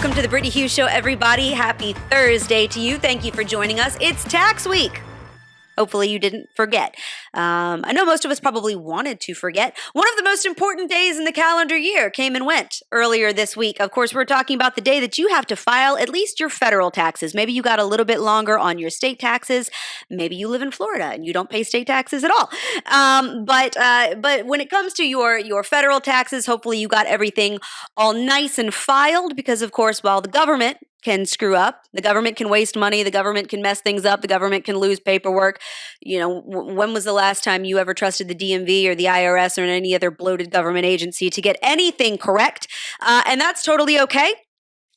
Welcome to the Brittany Hughes Show, everybody. Happy Thursday to you. Thank you for joining us. It's tax week. Hopefully you didn't forget. I know most of us probably wanted to forget. One of the most important days in the calendar year came and went earlier this week. Of course, we're talking about the day that you have to file at least your federal taxes. Maybe you got a little bit longer on your state taxes. Maybe you live in Florida and you don't pay state taxes at all. But when it comes to your federal taxes, hopefully you got everything all nice and filed because, of course, while the government can screw up, the government can waste money, the government can mess things up, the government can lose paperwork. You know, when was the last time you ever trusted the DMV or the IRS or any other bloated government agency to get anything correct? And that's totally okay.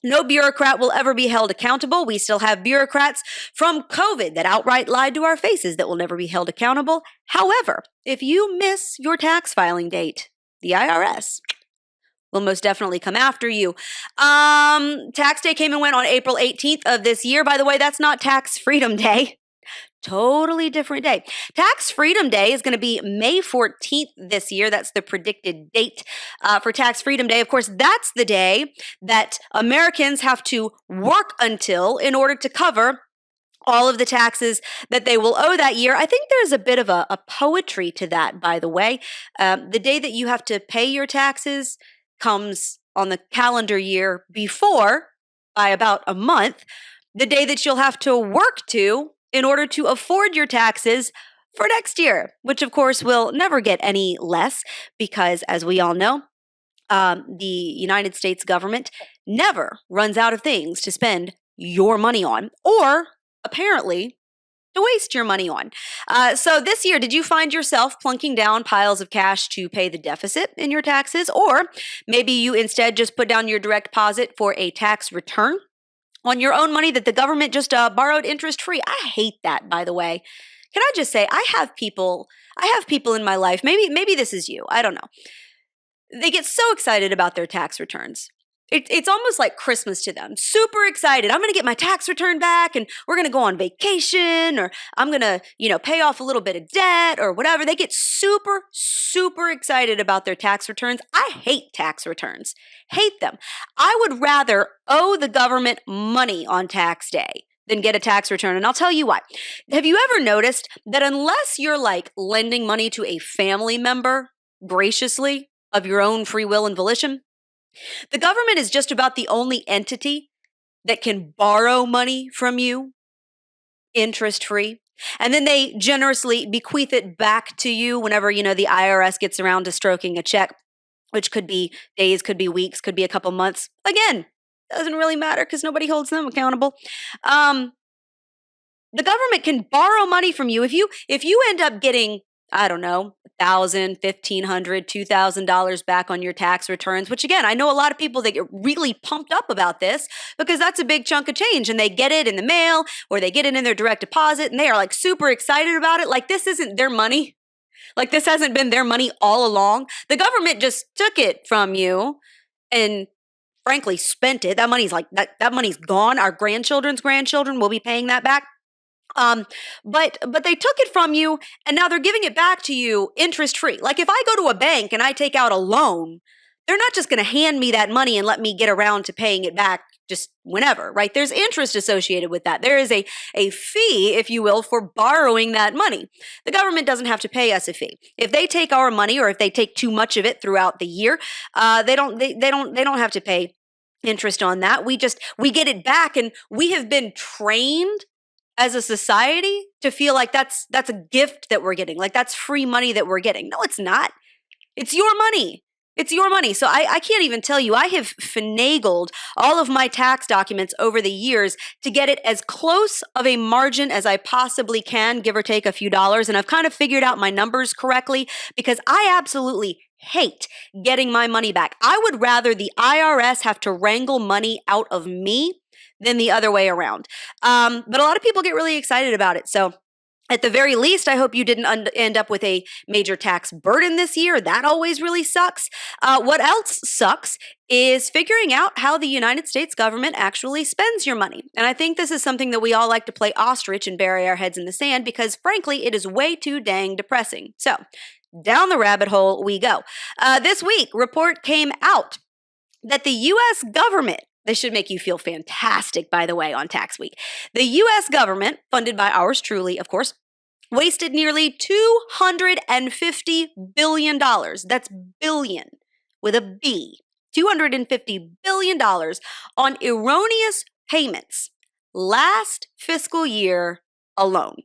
No bureaucrat will ever be held accountable. We still have bureaucrats from COVID that outright lied to our faces that will never be held accountable. However, if you miss your tax filing date, the IRS will most definitely come after you. Tax day came and went on April 18th of this year. By the way, that's not Tax Freedom Day. Totally different day. Tax Freedom Day is going to be May 14th this year. That's the predicted date for Tax Freedom Day. Of course, that's the day that Americans have to work until in order to cover all of the taxes that they will owe that year. I think there's a bit of a poetry to that, by the way. The day that you have to pay your taxes comes on the calendar year before, by about a month, the day that you'll have to work to in order to afford your taxes for next year, which of course will never get any less because, as we all know, the United States government never runs out of things to spend your money on, or apparently to waste your money on. So this year, did you find yourself plunking down piles of cash to pay the deficit in your taxes? Or maybe you instead just put down your direct deposit for a tax return on your own money that the government just borrowed interest-free. I hate that, by the way. Can I just say, I have people in my life, maybe this is you, I don't know. They get so excited about their tax returns. It's almost like Christmas to them. Super excited. I'm going to get my tax return back and we're going to go on vacation, or I'm going to, pay off a little bit of debt or whatever. They get super, super excited about their tax returns. I hate tax returns. Hate them. I would rather owe the government money on tax day than get a tax return. And I'll tell you why. Have you ever noticed that unless you're like lending money to a family member graciously of your own free will and volition, the government is just about the only entity that can borrow money from you interest-free, and then they generously bequeath it back to you whenever, the IRS gets around to stroking a check, which could be days, could be weeks, could be a couple months. Again, doesn't really matter because nobody holds them accountable. The government can borrow money from you. If you end up getting, I don't know, $1,000, $1,500, $2,000 back on your tax returns, which again, I know a lot of people that get really pumped up about this because that's a big chunk of change and they get it in the mail or they get it in their direct deposit and they are like super excited about it. Like this isn't their money. Like this hasn't been their money all along. The government just took it from you and frankly spent it. That money's like, that money's gone. Our grandchildren's grandchildren will be paying that back. But they took it from you and now they're giving it back to you interest-free. Like if I go to a bank and I take out a loan, they're not just going to hand me that money and let me get around to paying it back just whenever, right? There's interest associated with that. There is a fee, if you will, for borrowing that money. The government doesn't have to pay us a fee. If they take our money or if they take too much of it throughout the year, they don't have to pay interest on that. We get it back, and we have been trained as a society to feel like that's a gift that we're getting, like that's free money that we're getting. No, it's not. It's your money. It's your money. So I can't even tell you, I have finagled all of my tax documents over the years to get it as close of a margin as I possibly can, give or take a few dollars. And I've kind of figured out my numbers correctly because I absolutely hate getting my money back. I would rather the IRS have to wrangle money out of me than the other way around. But a lot of people get really excited about it. So at the very least, I hope you didn't end up with a major tax burden this year. That always really sucks. What else sucks is figuring out how the United States government actually spends your money. And I think this is something that we all like to play ostrich and bury our heads in the sand because, frankly, it is way too dang depressing. So down the rabbit hole we go. This week, report came out that the U.S. government This should make you feel fantastic, by the way, on tax week. The U.S. government, funded by ours truly, of course, wasted nearly $250 billion. That's billion with a B. $250 billion on erroneous payments last fiscal year alone.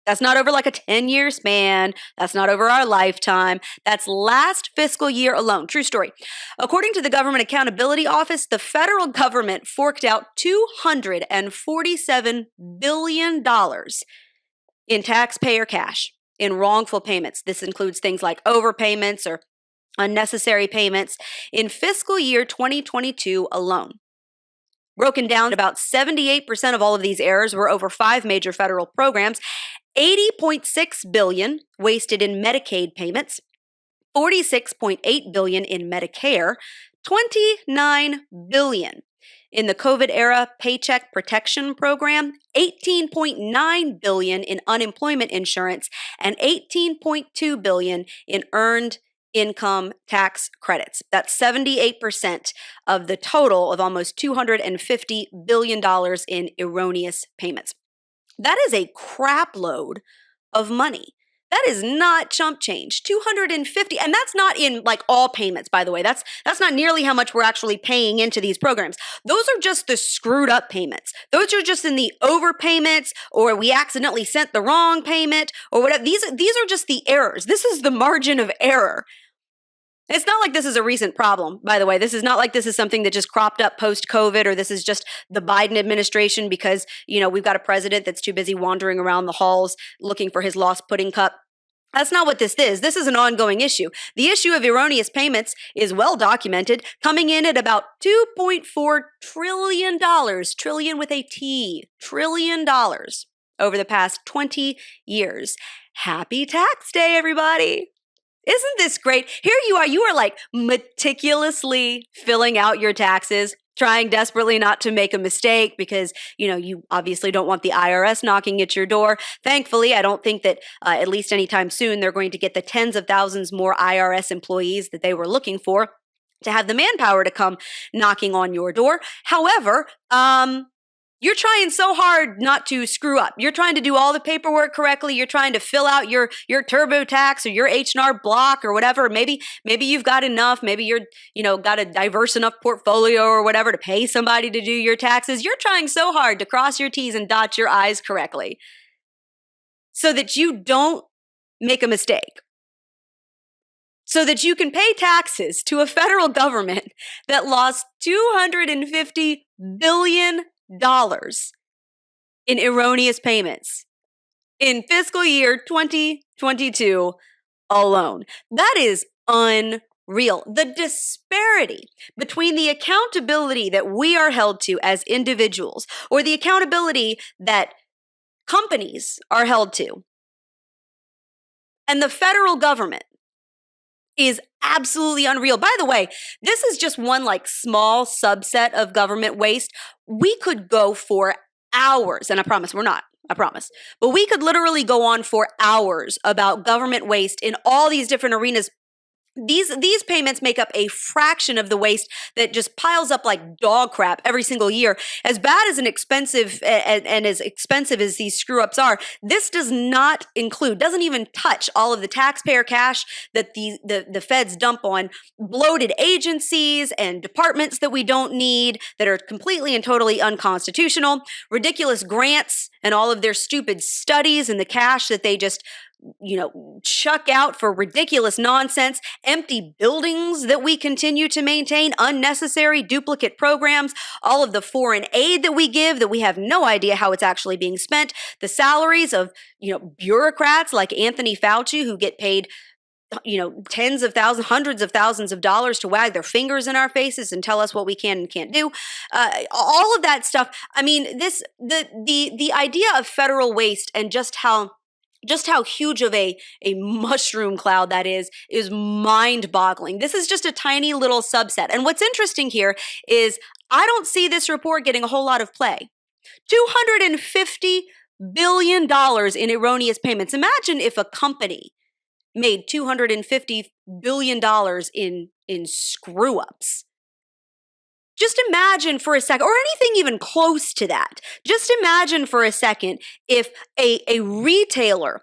That's not over like a 10-year span. That's not over our lifetime. That's last fiscal year alone. True story. According to the Government Accountability Office, the federal government forked out $247 billion in taxpayer cash in wrongful payments. This includes things like overpayments or unnecessary payments in fiscal year 2022 alone. Broken down, about 78% of all of these errors were over 5 major federal programs. $80.6 billion wasted in Medicaid payments, $46.8 billion in Medicare, $29 billion in the COVID-era Paycheck Protection Program, $18.9 billion in unemployment insurance, and $18.2 billion in earned income tax credits. That's 78% of the total of almost $250 billion in erroneous payments. That is a crap load of money. That is not chump change. 250, and that's not in like all payments, by the way. That's not nearly how much we're actually paying into these programs. Those are just the screwed up payments. Those are just in the overpayments, or we accidentally sent the wrong payment, or whatever. These are just the errors. This is the margin of error. It's not like this is a recent problem, by the way. This is not like this is something that just cropped up post-COVID, or this is just the Biden administration because, we've got a president that's too busy wandering around the halls looking for his lost pudding cup. That's not what this is. This is an ongoing issue. The issue of erroneous payments is well documented, coming in at about $2.4 trillion, trillion with a T, trillion dollars over the past 20 years. Happy tax day, everybody. Isn't this great? Here you are like meticulously filling out your taxes, trying desperately not to make a mistake because, you obviously don't want the IRS knocking at your door. Thankfully, I don't think that at least anytime soon they're going to get the tens of thousands more IRS employees that they were looking for to have the manpower to come knocking on your door. However, you're trying so hard not to screw up. You're trying to do all the paperwork correctly. You're trying to fill out your TurboTax or your H&R Block or whatever. Maybe you've got enough. Maybe you're, got a diverse enough portfolio or whatever to pay somebody to do your taxes. You're trying so hard to cross your T's and dot your I's correctly so that you don't make a mistake. So that you can pay taxes to a federal government that lost $250 billion in erroneous payments in fiscal year 2022 alone. That is unreal. The disparity between the accountability that we are held to as individuals or the accountability that companies are held to and the federal government is absolutely unreal. By the way, this is just one small subset of government waste. We could go for hours, and I promise we're not. I promise. But we could literally go on for hours about government waste in all these different arenas. These payments make up a fraction of the waste that just piles up like dog crap every single year. As bad as an expensive and as expensive as these screw ups are, this doesn't even touch all of the taxpayer cash that the feds dump on bloated agencies and departments that we don't need, that are completely and totally unconstitutional, ridiculous grants and all of their stupid studies and the cash that they just chuck out for ridiculous nonsense, empty buildings that we continue to maintain, unnecessary duplicate programs, all of the foreign aid that we give that we have no idea how it's actually being spent, the salaries of, bureaucrats like Anthony Fauci who get paid tens of thousands, hundreds of thousands of dollars to wag their fingers in our faces and tell us what we can and can't do. All of that stuff. I mean, the idea of federal waste and just how huge of a mushroom cloud that is mind-boggling. This is just a tiny little subset. And what's interesting here is I don't see this report getting a whole lot of play. $250 billion in erroneous payments. Imagine if a company made $250 billion in screw-ups. Just imagine for a second, or anything even close to that. Just imagine for a second if a retailer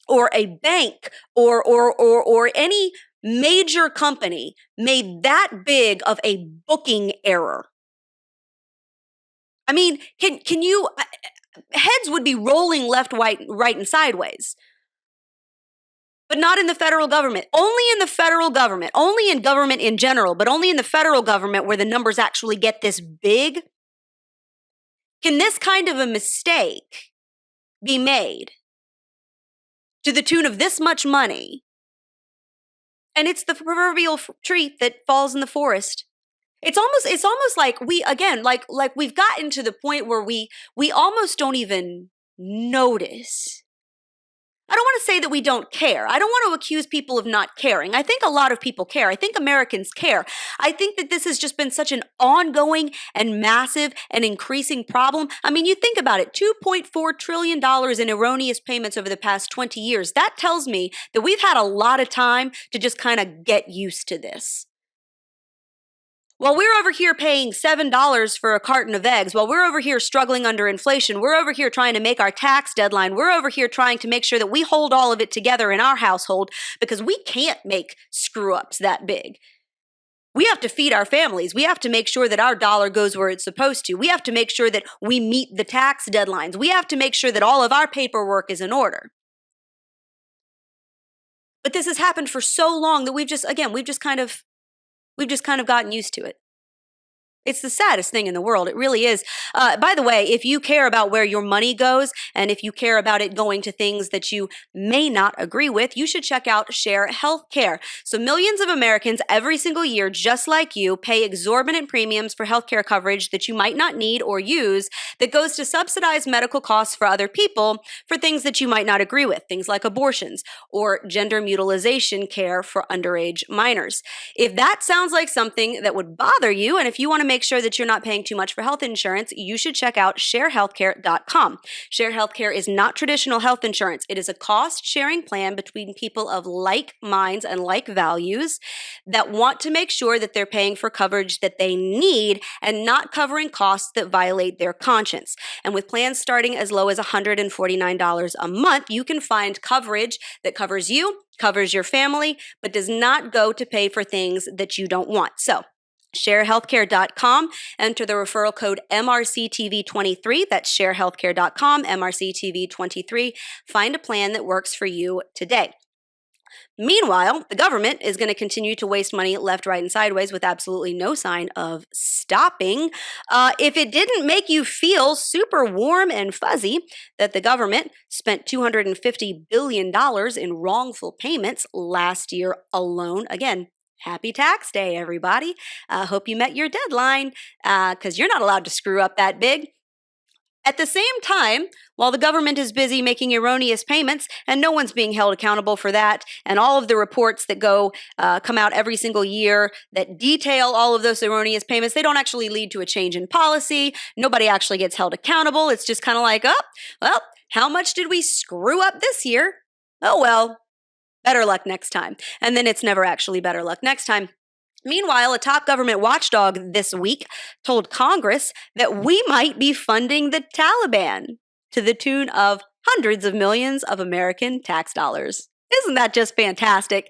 or a bank or any major company made that big of a booking error. I mean, can you, heads would be rolling left, right, and sideways. But not in the federal government. Only in the federal government. Only in government in general, but only in the federal government where the numbers actually get this big. Can this kind of a mistake be made to the tune of this much money? And it's the proverbial tree that falls in the forest. It's almost like we've gotten to the point where we almost don't even notice. I don't want to say that we don't care. I don't want to accuse people of not caring. I think a lot of people care. I think Americans care. I think that this has just been such an ongoing and massive and increasing problem. I mean, you think about it, $2.4 trillion in erroneous payments over the past 20 years. That tells me that we've had a lot of time to just kind of get used to this. While we're over here paying $7 for a carton of eggs, while we're over here struggling under inflation, we're over here trying to make our tax deadline, we're over here trying to make sure that we hold all of it together in our household because we can't make screw-ups that big. We have to feed our families. We have to make sure that our dollar goes where it's supposed to. We have to make sure that we meet the tax deadlines. We have to make sure that all of our paperwork is in order. But this has happened for so long that we've just kind of gotten used to it. It's the saddest thing in the world. It really is. By the way, if you care about where your money goes and if you care about it going to things that you may not agree with, you should check out Share Healthcare. So millions of Americans every single year, just like you, pay exorbitant premiums for healthcare coverage that you might not need or use that goes to subsidize medical costs for other people for things that you might not agree with, things like abortions or gender mutilation care for underage minors. If that sounds like something that would bother you, and if you want to make sure that you're not paying too much for health insurance, you should check out sharehealthcare.com. Share Healthcare is not traditional health insurance. It is a cost-sharing plan between people of like minds and like values that want to make sure that they're paying for coverage that they need and not covering costs that violate their conscience. And with plans starting as low as $149 a month, you can find coverage that covers you, covers your family, but does not go to pay for things that you don't want. So, sharehealthcare.com, enter the referral code MRCTV23, that's sharehealthcare.com, MRCTV23, find a plan that works for you today. Meanwhile, the government is going to continue to waste money left, right, and sideways with absolutely no sign of stopping. If it didn't make you feel super warm and fuzzy that the government spent $250 billion in wrongful payments last year alone, again, happy tax day, everybody. Hope you met your deadline because you're not allowed to screw up that big. At the same time, while the government is busy making erroneous payments, and no one's being held accountable for that, and all of the reports that come out every single year that detail all of those erroneous payments, they don't actually lead to a change in policy. Nobody actually gets held accountable. It's just kind of like, oh, well, how much did we screw up this year? Oh, well, better luck next time. And then it's never actually better luck next time. Meanwhile, a top government watchdog this week told Congress that we might be funding the Taliban to the tune of hundreds of millions of American tax dollars. Isn't that just fantastic?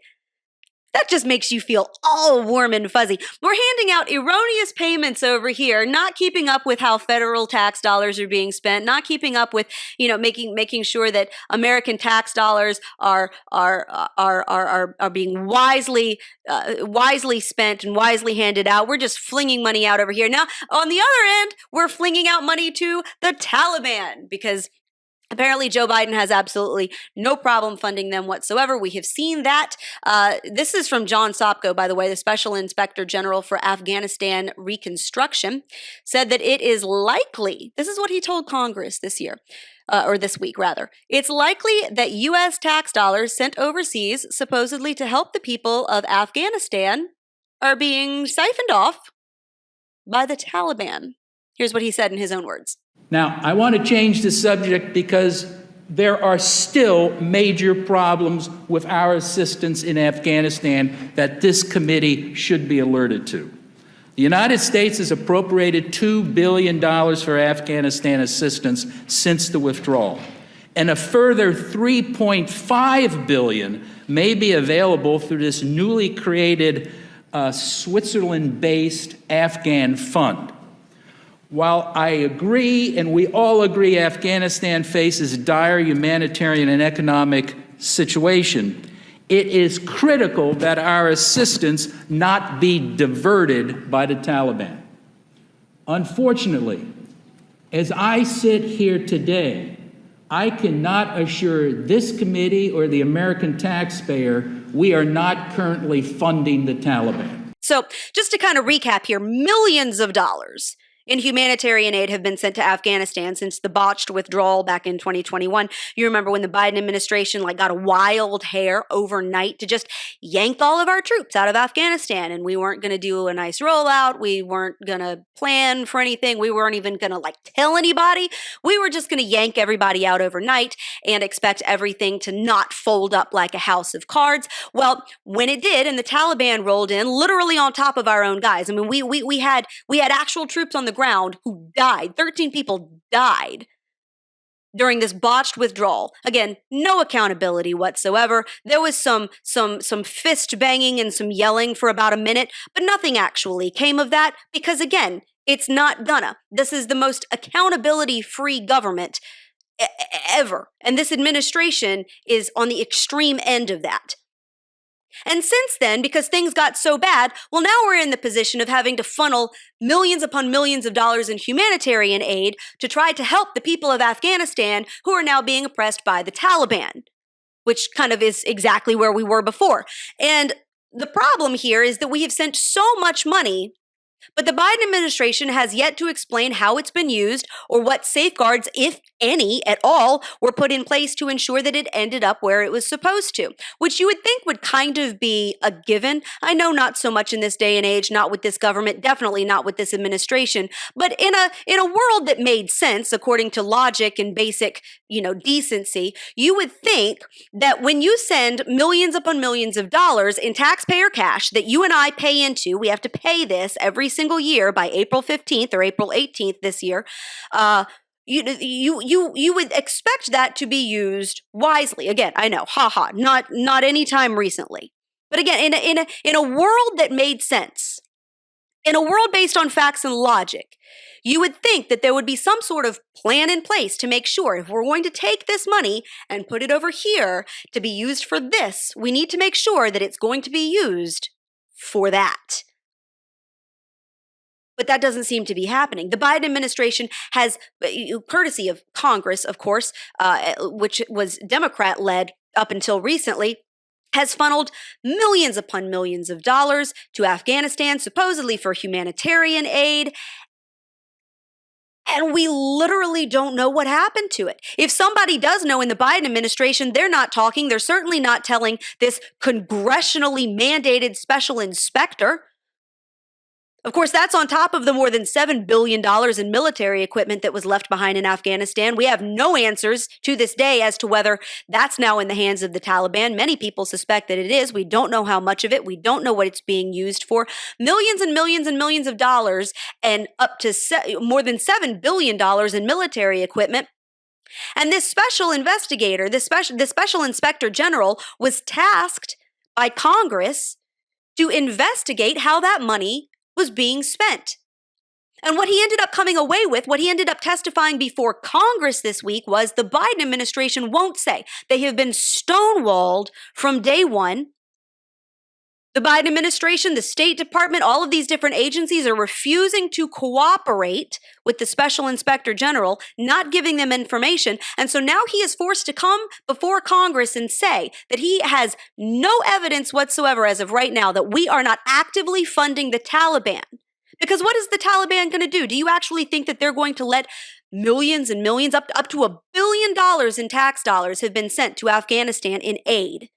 That just makes you feel all warm and fuzzy. We're handing out erroneous payments over here, not keeping up with how federal tax dollars are being spent, not keeping up with, making sure that American tax dollars are being wisely spent and wisely handed out. We're just flinging money out over here. Now, on the other end, we're flinging out money to the Taliban because apparently, Joe Biden has absolutely no problem funding them whatsoever. We have seen that. This is from John Sopko, by the way, the Special Inspector General for Afghanistan Reconstruction, said that it is likely, this is what he told Congress this year, or this week rather, it's likely that U.S. tax dollars sent overseas, supposedly to help the people of Afghanistan, are being siphoned off by the Taliban. Here's what he said in his own words. Now, I want to change the subject because there are still major problems with our assistance in Afghanistan that this committee should be alerted to. The United States has appropriated $2 billion for Afghanistan assistance since the withdrawal, and a further $3.5 billion may be available through this newly created Switzerland-based Afghan fund. While I agree, and we all agree, Afghanistan faces a dire humanitarian and economic situation, it is critical that our assistance not be diverted by the Taliban. Unfortunately, as I sit here today, I cannot assure this committee or the American taxpayer we are not currently funding the Taliban. So just to kind of recap here, millions of dollars in humanitarian aid have been sent to Afghanistan since the botched withdrawal back in 2021. You remember when the Biden administration got a wild hair overnight to just yank all of our troops out of Afghanistan, and we weren't going to do a nice rollout. We weren't going to plan for anything. We weren't even going to tell anybody. We were just going to yank everybody out overnight and expect everything to not fold up like a house of cards. Well, when it did, and the Taliban rolled in literally on top of our own guys. I mean, we had actual troops on the ground who died. 13 people died during this botched withdrawal. Again, no accountability whatsoever. There was some fist banging and some yelling for about a minute, but nothing actually came of that because, again, it's not gonna. This is the most accountability-free government ever, and this administration is on the extreme end of that. And since then, because things got so bad, well, now we're in the position of having to funnel millions upon millions of dollars in humanitarian aid to try to help the people of Afghanistan who are now being oppressed by the Taliban, which kind of is exactly where we were before. And the problem here is that we have sent so much money, but the Biden administration has yet to explain how it's been used or what safeguards, if any at all, were put in place to ensure that it ended up where it was supposed to, which you would think would kind of be a given. I know not so much in this day and age, not with this government, definitely not with this administration, but in a world that made sense according to logic and basic, decency, you would think that when you send millions upon millions of dollars in taxpayer cash that you and I pay into, we have to pay this every single year by April 15th or April 18th this year, you would expect that to be used wisely. Again, I know, not any time recently. But again, in a world that made sense, in a world based on facts and logic, you would think that there would be some sort of plan in place to make sure if we're going to take this money and put it over here to be used for this, we need to make sure that it's going to be used for that. But that doesn't seem to be happening. The Biden administration has, courtesy of Congress, of course, which was Democrat-led up until recently, has funneled millions upon millions of dollars to Afghanistan, supposedly for humanitarian aid. And we literally don't know what happened to it. If somebody does know in the Biden administration, they're not talking. They're certainly not telling this congressionally mandated special inspector. Of course, that's on top of the more than $7 billion in military equipment that was left behind in Afghanistan. We have no answers to this day as to whether that's now in the hands of the Taliban. Many people suspect that it is. We don't know how much of it. We don't know what it's being used for. Millions and millions and millions of dollars and up to more than $7 billion in military equipment. And this special investigator, the special inspector general, was tasked by Congress to investigate how that money was being spent. And what he ended up coming away with, what he ended up testifying before Congress this week was the Biden administration won't say. They have been stonewalled from day one. The Biden administration, the State Department, all of these different agencies are refusing to cooperate with the special inspector general, not giving them information. And so now he is forced to come before Congress and say that he has no evidence whatsoever as of right now that we are not actively funding the Taliban. Because what is the Taliban going to do? Do you actually think that they're going to let millions and millions, up to $1 billion in tax dollars have been sent to Afghanistan in aid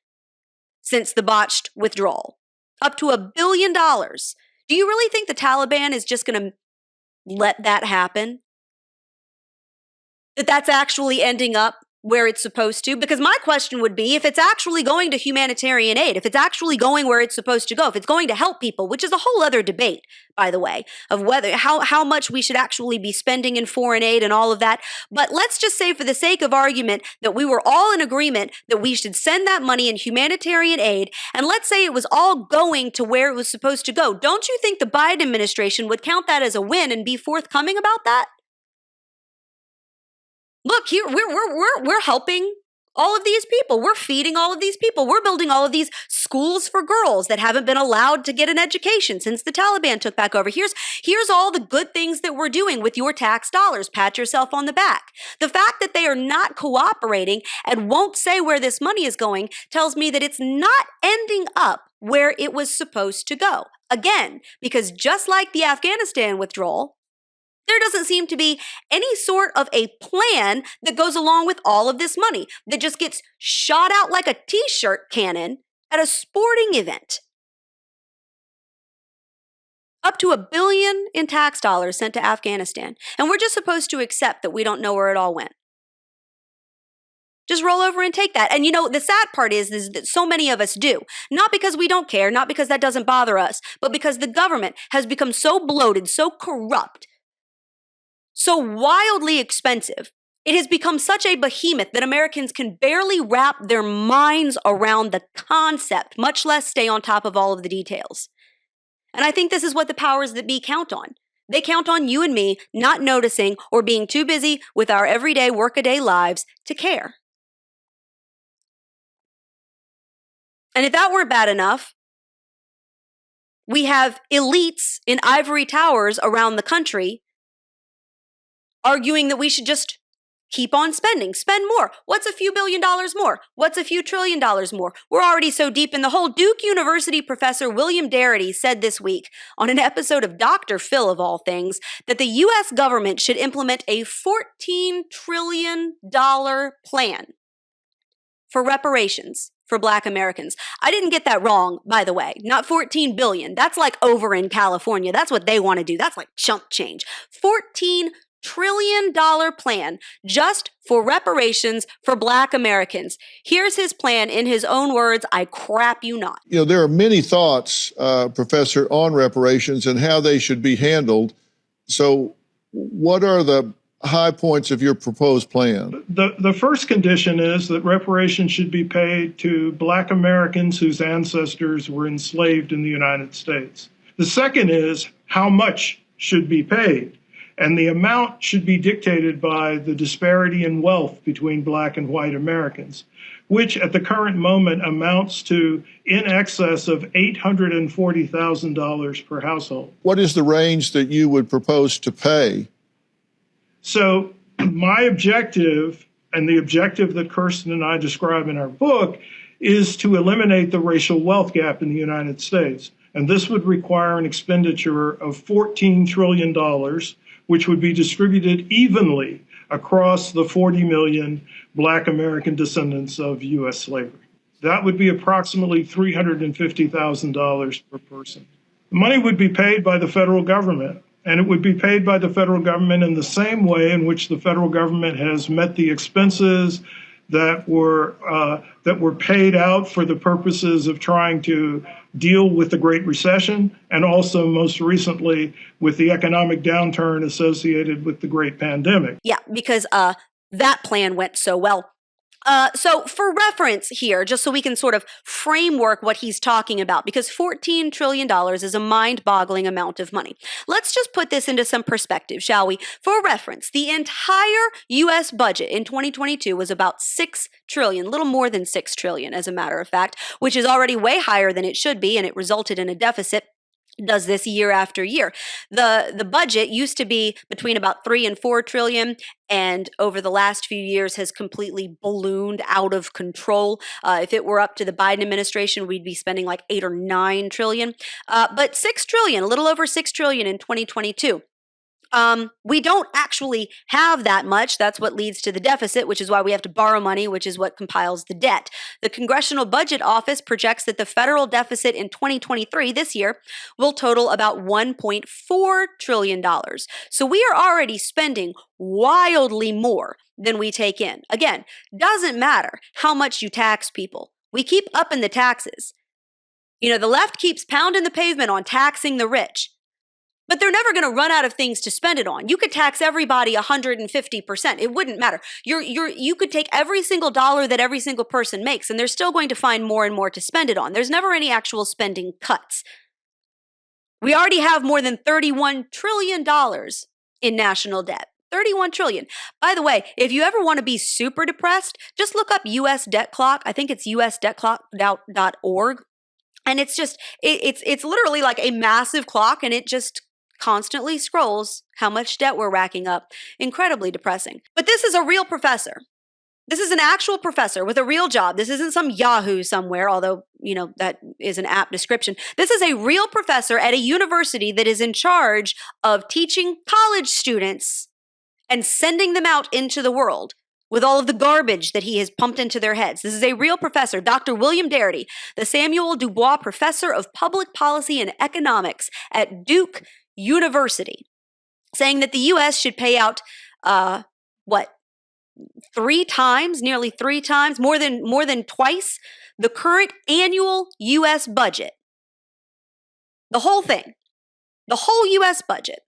since the botched withdrawal? Up to $1 billion. Do you really think the Taliban is just going to let that happen? That's actually ending up where it's supposed to? Because my question would be, if it's actually going to humanitarian aid, if it's actually going where it's supposed to go, if it's going to help people, which is a whole other debate, by the way, of whether how much we should actually be spending in foreign aid and all of that. But let's just say, for the sake of argument, that we were all in agreement that we should send that money in humanitarian aid, and let's say it was all going to where it was supposed to go. Don't you think the Biden administration would count that as a win and be forthcoming about that? Look, here we're helping all of these people. We're feeding all of these people. We're building all of these schools for girls that haven't been allowed to get an education since the Taliban took back over. Here's all the good things that we're doing with your tax dollars. Pat yourself on the back. The fact that they are not cooperating and won't say where this money is going tells me that it's not ending up where it was supposed to go. Again, because just like the Afghanistan withdrawal, there doesn't seem to be any sort of a plan that goes along with all of this money that just gets shot out like a t-shirt cannon at a sporting event. Up to $1 billion in tax dollars sent to Afghanistan. And we're just supposed to accept that we don't know where it all went. Just roll over and take that. And you know, the sad part is that so many of us do. Not because we don't care, not because that doesn't bother us, but because the government has become so bloated, so corrupt, so wildly expensive. It has become such a behemoth that Americans can barely wrap their minds around the concept, much less stay on top of all of the details. And I think this is what the powers that be count on. They count on you and me not noticing or being too busy with our everyday workaday lives to care. And if that weren't bad enough, we have elites in ivory towers around the country arguing that we should just keep on spending, spend more. What's a few $1 billion more? What's a few $1 trillion more? We're already so deep in the hole. Duke University professor William Darrity said this week on an episode of Dr. Phil, of all things, that the U.S. government should implement a $14 trillion plan for reparations for Black Americans. I didn't get that wrong, by the way. Not 14 billion. That's like over in California. That's what they want to do. That's like chump change. $14 trillion plan just for reparations for Black Americans. Here's his plan in his own words. I crap you not. You know, there are many thoughts, Professor, on reparations and how they should be handled. So what are the high points of your proposed plan? The first condition is that reparations should be paid to Black Americans whose ancestors were enslaved in the United States. The second is how much should be paid. And the amount should be dictated by the disparity in wealth between Black and white Americans, which at the current moment amounts to in excess of $840,000 per household. What is the range that you would propose to pay? So my objective, and the objective that Kirsten and I describe in our book, is to eliminate the racial wealth gap in the United States. And this would require an expenditure of $14 trillion, which would be distributed evenly across the 40 million Black American descendants of U.S. slavery. That would be approximately $350,000 per person. The money would be paid by the federal government, and it would be paid by the federal government in the same way in which the federal government has met the expenses that were paid out for the purposes of trying to deal with the Great Recession, and also most recently with the economic downturn associated with the Great Pandemic. Yeah, because that plan went so well. So for reference here, just so we can sort of framework what he's talking about, because $14 trillion is a mind-boggling amount of money. Let's just put this into some perspective, shall we? For reference, the entire U.S. budget in 2022 was about $6 trillion, a little more than $6 trillion, as a matter of fact, which is already way higher than it should be, and it resulted in a deficit. Does this year after year. The budget used to be between about 3 and 4 trillion, and over the last few years has completely ballooned out of control. If it were up to the Biden administration, we'd be spending like 8 or 9 trillion. But 6 trillion, a little over 6 trillion in 2022. We don't actually have that much. That's what leads to the deficit, which is why we have to borrow money, which is what compiles the debt. The Congressional Budget Office projects that the federal deficit in 2023, this year, will total about $1.4 trillion. So we are already spending wildly more than we take in. Again, doesn't matter how much you tax people. We keep upping the taxes. You know, the left keeps pounding the pavement on taxing the rich. But they're never going to run out of things to spend it on. You could tax everybody 150%. It wouldn't matter. You could take every single dollar that every single person makes, and they're still going to find more and more to spend it on. There's never any actual spending cuts. We already have more than $31 trillion in national debt. 31 trillion. By the way, if you ever want to be super depressed, just look up US Debt Clock. I think it's usdebtclock.org. And it's just, it's literally like a massive clock, and it just constantly scrolls how much debt we're racking up. Incredibly depressing. But this is a real professor. This is an actual professor with a real job. This isn't some Yahoo somewhere, although, you know, that is an apt description. This is a real professor at a university that is in charge of teaching college students and sending them out into the world with all of the garbage that he has pumped into their heads. This is a real professor, Dr. William Darrity, the Samuel Dubois Professor of Public Policy and Economics at Duke University, saying that the U.S. should pay out, nearly three times, more than twice the current annual U.S. budget. The whole thing, the whole U.S. budget,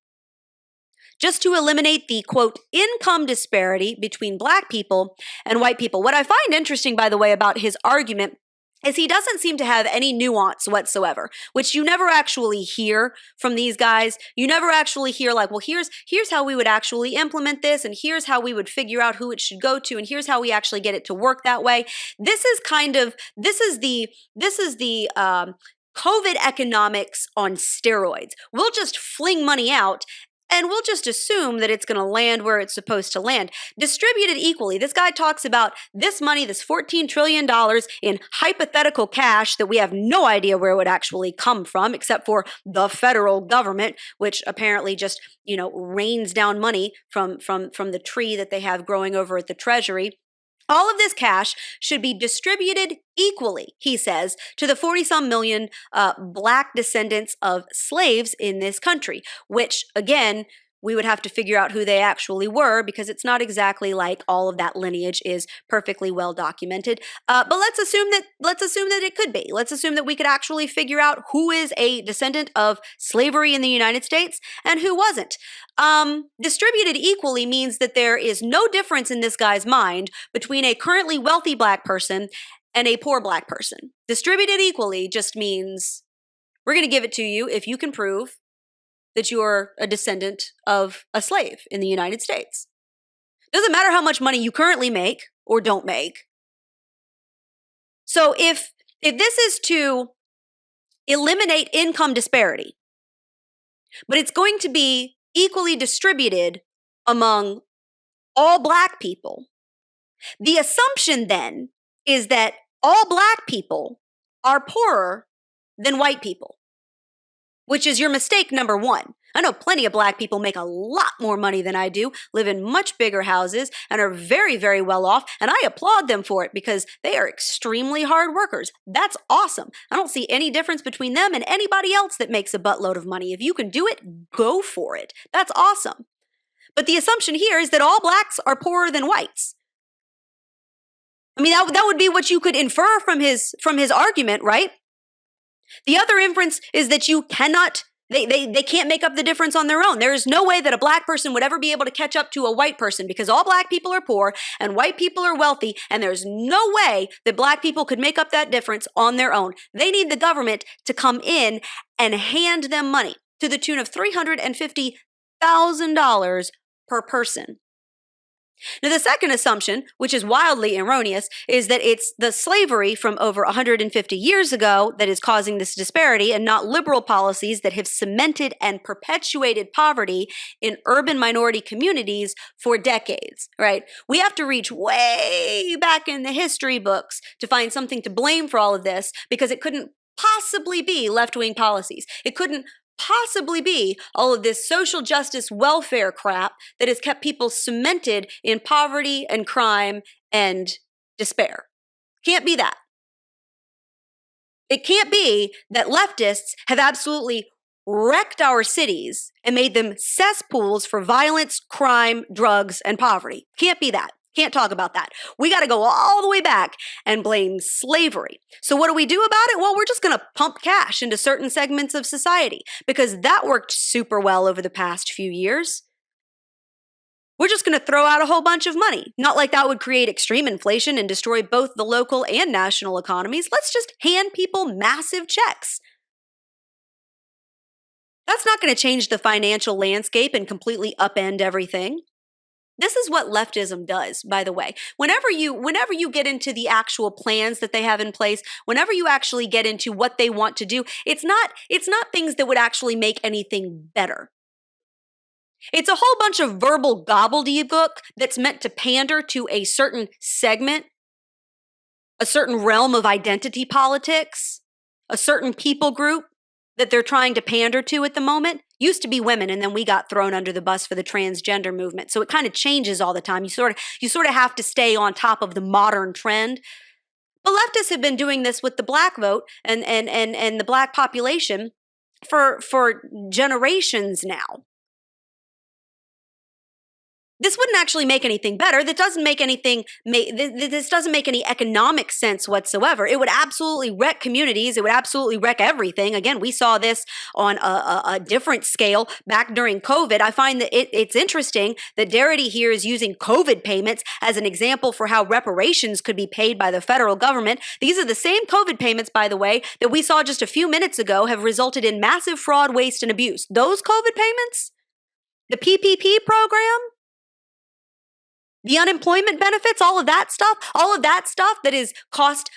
just to eliminate the, quote, income disparity between black people and white people. What I find interesting, by the way, about his argument is he doesn't seem to have any nuance whatsoever, which you never actually hear from these guys. You never actually hear like, well, here's how we would actually implement this, and here's how we would figure out who it should go to, and here's how we actually get it to work that way. This is the COVID economics on steroids. We'll just fling money out, and we'll just assume that it's going to land where it's supposed to land. Distributed equally. This guy talks about this money, this $14 trillion in hypothetical cash that we have no idea where it would actually come from, except for the federal government, which apparently just, you know, rains down money from the tree that they have growing over at the Treasury. All of this cash should be distributed equally, he says, to the 40-some million black descendants of slaves in this country, which, again, we would have to figure out who they actually were, because it's not exactly like all of that lineage is perfectly well documented. But let's assume that it could be. Let's assume that we could actually figure out who is a descendant of slavery in the United States and who wasn't. Distributed equally means that there is no difference in this guy's mind between a currently wealthy black person and a poor black person. Distributed equally just means we're going to give it to you if you can prove that you're a descendant of a slave in the United States. Doesn't matter how much money you currently make or don't make. So if this is to eliminate income disparity, but it's going to be equally distributed among all black people, the assumption then is that all black people are poorer than white people, which is your mistake number one. I know plenty of black people make a lot more money than I do, live in much bigger houses, and are very, very well off, and I applaud them for it because they are extremely hard workers. That's awesome. I don't see any difference between them and anybody else that makes a buttload of money. If you can do it, go for it. That's awesome. But the assumption here is that all blacks are poorer than whites. I mean, that would be what you could infer from his argument, right? The other inference is that you cannot, they can't make up the difference on their own. There is no way that a black person would ever be able to catch up to a white person, because all black people are poor and white people are wealthy, and there's no way that black people could make up that difference on their own. They need the government to come in and hand them money to the tune of $350,000 per person. Now, the second assumption, which is wildly erroneous, is that it's the slavery from over 150 years ago that is causing this disparity, and not liberal policies that have cemented and perpetuated poverty in urban minority communities for decades, right? We have to reach way back in the history books to find something to blame for all of this, because it couldn't possibly be left-wing policies. It couldn't possibly be all of this social justice welfare crap that has kept people cemented in poverty and crime and despair. Can't be that. It can't be that leftists have absolutely wrecked our cities and made them cesspools for violence, crime, drugs, and poverty. Can't be that. Can't talk about that. We got to go all the way back and blame slavery. So what do we do about it? Well, we're just going to pump cash into certain segments of society because that worked super well over the past few years. We're just going to throw out a whole bunch of money. Not like that would create extreme inflation and destroy both the local and national economies. Let's just hand people massive checks. That's not going to change the financial landscape and completely upend everything. This is what leftism does, by the way. Whenever you get into the actual plans that they have in place, whenever you actually get into what they want to do, it's not things that would actually make anything better. It's a whole bunch of verbal gobbledygook that's meant to pander to a certain segment, a certain realm of identity politics, a certain people group that they're trying to pander to at the moment. Used to be women, and then we got thrown under the bus for the transgender movement. So it kind of changes all the time. You sort of have to stay on top of the modern trend. But leftists have been doing this with the black vote and the black population for generations now. This wouldn't actually make anything better. This doesn't make any economic sense whatsoever. It would absolutely wreck communities. It would absolutely wreck everything. Again, we saw this on a different scale back during COVID. I find that it's interesting that Darrity here is using COVID payments as an example for how reparations could be paid by the federal government. These are the same COVID payments, by the way, that we saw just a few minutes ago have resulted in massive fraud, waste, and abuse. Those COVID payments, the PPP program, the unemployment benefits, all of that stuff that is cost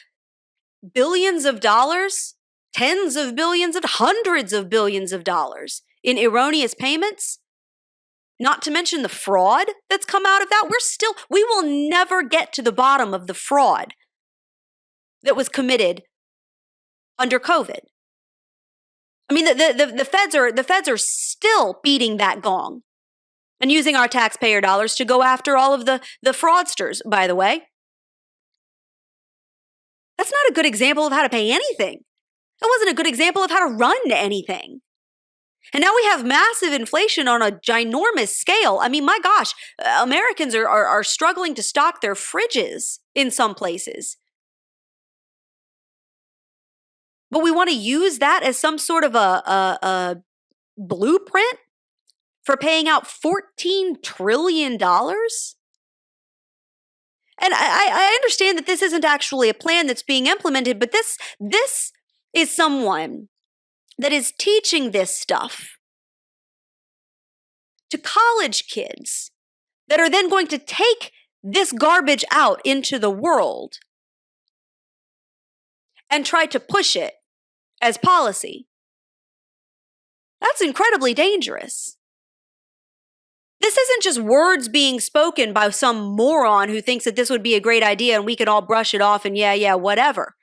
billions of dollars, tens of billions, hundreds of billions of dollars in erroneous payments, not to mention the fraud that's come out of that. We will never get to the bottom of the fraud that was committed under COVID. I mean, the feds are still beating that gong. And using our taxpayer dollars to go after all of the fraudsters, by the way. That's not a good example of how to pay anything. That wasn't a good example of how to run anything. And now we have massive inflation on a ginormous scale. I mean, my gosh, Americans are struggling to stock their fridges in some places. But we want to use that as some sort of a blueprint for paying out $14 trillion? And I understand that this isn't actually a plan that's being implemented, but this is someone that is teaching this stuff to college kids that are then going to take this garbage out into the world and try to push it as policy. That's incredibly dangerous. This isn't just words being spoken by some moron who thinks that this would be a great idea and we can all brush it off and yeah, whatever.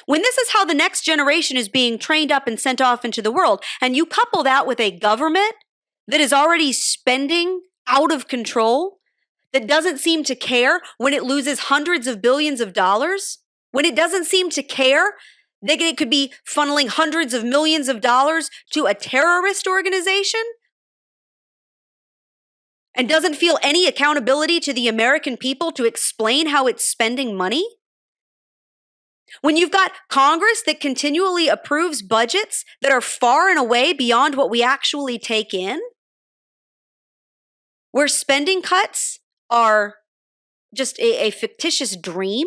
When this is how the next generation is being trained up and sent off into the world, and you couple that with a government that is already spending out of control, that doesn't seem to care when it loses hundreds of billions of dollars, when it doesn't seem to care that it could be funneling hundreds of millions of dollars to a terrorist organization, and doesn't feel any accountability to the American people to explain how it's spending money? When you've got Congress that continually approves budgets that are far and away beyond what we actually take in, where spending cuts are just a fictitious dream,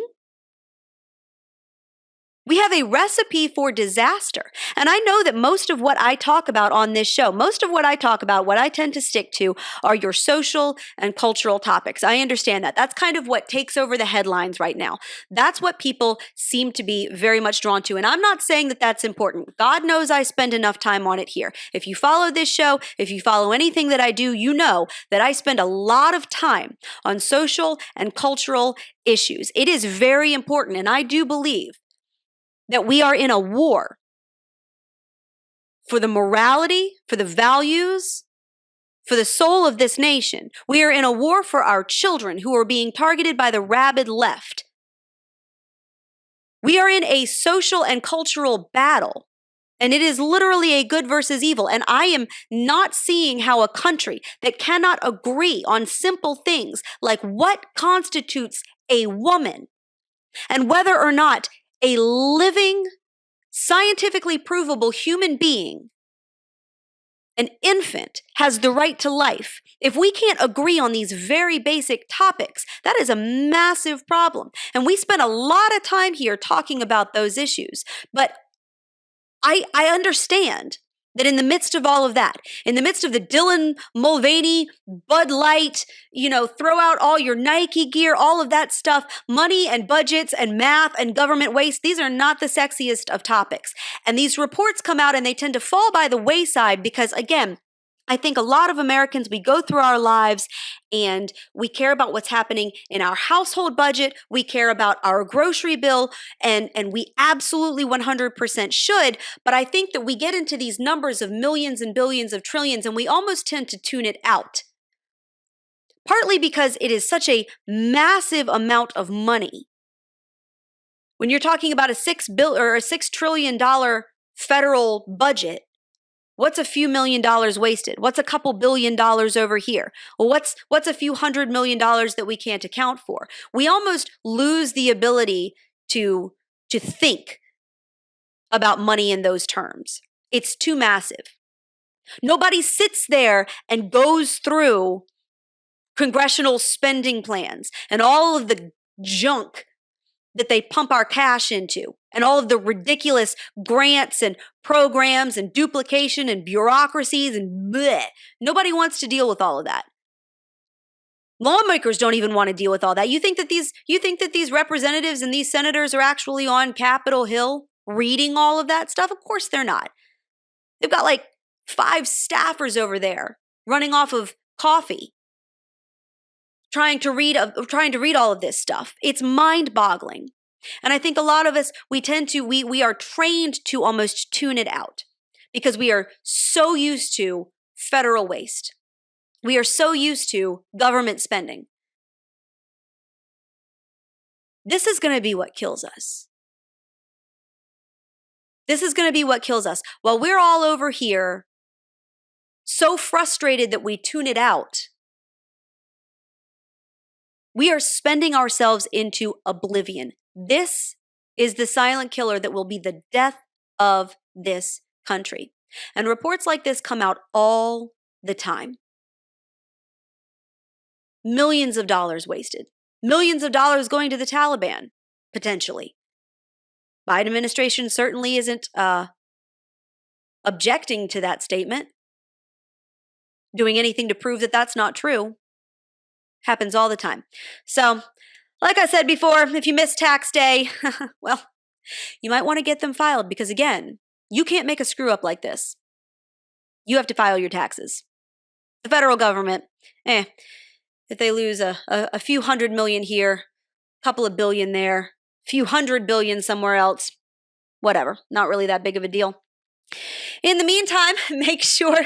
we have a recipe for disaster. And I know that most of what I talk about on this show, what I tend to stick to are your social and cultural topics. I understand that. That's kind of what takes over the headlines right now. That's what people seem to be very much drawn to. And I'm not saying that that's important. God knows I spend enough time on it here. If you follow this show, if you follow anything that I do, you know that I spend a lot of time on social and cultural issues. It is very important. And I do believe that we are in a war for the morality, for the values, for the soul of this nation. We are in a war for our children who are being targeted by the rabid left. We are in a social and cultural battle And it is literally a good versus evil. And I am not seeing how a country that cannot agree on simple things like what constitutes a woman and whether or not a living, scientifically provable human being, an infant, has the right to life. If we can't agree on these very basic topics, that is a massive problem. And we spent a lot of time here talking about those issues. But I understand that in the midst of all of that, in the midst of the Dylan Mulvaney, Bud Light, throw out all your Nike gear, all of that stuff, money and budgets and math and government waste, these are not the sexiest of topics. And these reports come out and they tend to fall by the wayside because, again, I think a lot of Americans, we go through our lives and we care about what's happening in our household budget. We care about our grocery bill, and we absolutely 100% should. But I think that we get into these numbers of millions and billions of trillions, and we almost tend to tune it out. Partly because it is such a massive amount of money. When you're talking about a $6 trillion federal budget, what's a few $1 million wasted? What's a couple $1 billion over here? Well, what's a few $100 million that we can't account for? We almost lose the ability to think about money in those terms. It's too massive. Nobody sits there and goes through congressional spending plans and all of the junk that they pump our cash into, and all of the ridiculous grants and programs and duplication and bureaucracies and bleh. Nobody wants to deal with all of that. Lawmakers don't even want to deal with all that. You think that these representatives and these senators are actually on Capitol Hill reading all of that stuff? Of course they're not. They've got like 5 staffers over there running off of coffee, trying to read all of this stuff. It's mind-boggling. And I think a lot of us, we are trained to almost tune it out because we are so used to federal waste. We are so used to government spending. This is going to be what kills us. This is going to be what kills us. While we're all over here so frustrated that we tune it out, we are spending ourselves into oblivion. This is the silent killer that will be the death of this country. And reports like this come out all the time. Millions of dollars wasted. Millions of dollars going to the Taliban, potentially. Biden administration certainly isn't objecting to that statement, doing anything to prove that that's not true. Happens all the time. So, like I said before, if you missed tax day, well, you might want to get them filed because, again, you can't make a screw up like this. You have to file your taxes. The federal government, if they lose a few $100 million here, a couple of billion there, a few $100 billion somewhere else, whatever, not really that big of a deal. In the meantime, make sure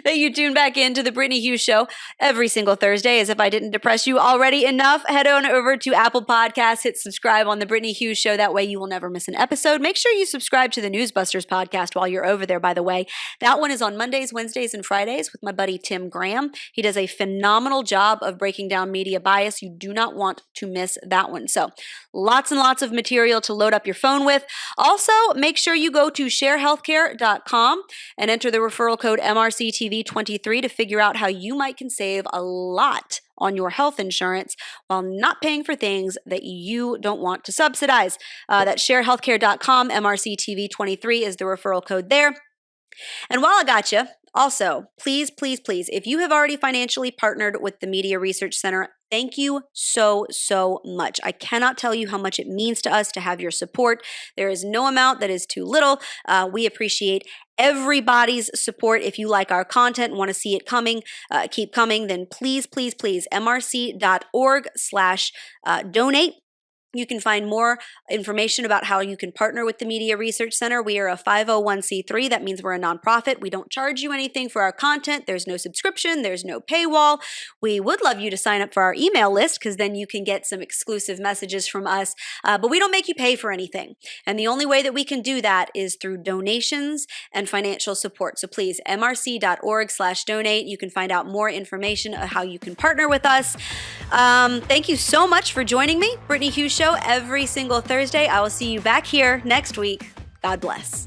that you tune back into the Brittany Hughes Show every single Thursday. As if I didn't depress you already enough, head on over to Apple Podcasts, hit subscribe on the Brittany Hughes Show. That way you will never miss an episode. Make sure you subscribe to the Newsbusters podcast while you're over there, by the way. That one is on Mondays, Wednesdays, and Fridays with my buddy Tim Graham. He does a phenomenal job of breaking down media bias. You do not want to miss that one. So lots and lots of material to load up your phone with. Also, make sure you go to sharehealthcare.com and enter the referral code MRCTV23 to figure out how you can save a lot on your health insurance while not paying for things that you don't want to subsidize. That's sharehealthcare.com. MRCTV23 is the referral code there. And while I got you, also, please, please, please, if you have already financially partnered with the Media Research Center, thank you so, so much. I cannot tell you how much it means to us to have your support. There is no amount that is too little. We appreciate everybody's support. If you like our content and want to see it keep coming, then please, please, please, mrc.org/donate. You can find more information about how you can partner with the Media Research Center. We are a 501c3. That means we're a nonprofit. We don't charge you anything for our content. There's no subscription. There's no paywall. We would love you to sign up for our email list because then you can get some exclusive messages from us. But we don't make you pay for anything. And the only way that we can do that is through donations and financial support. So please, mrc.org/donate. You can find out more information on how you can partner with us. Thank you so much for joining me. Brittany Hughes Show every single Thursday. I will see you back here next week. God bless.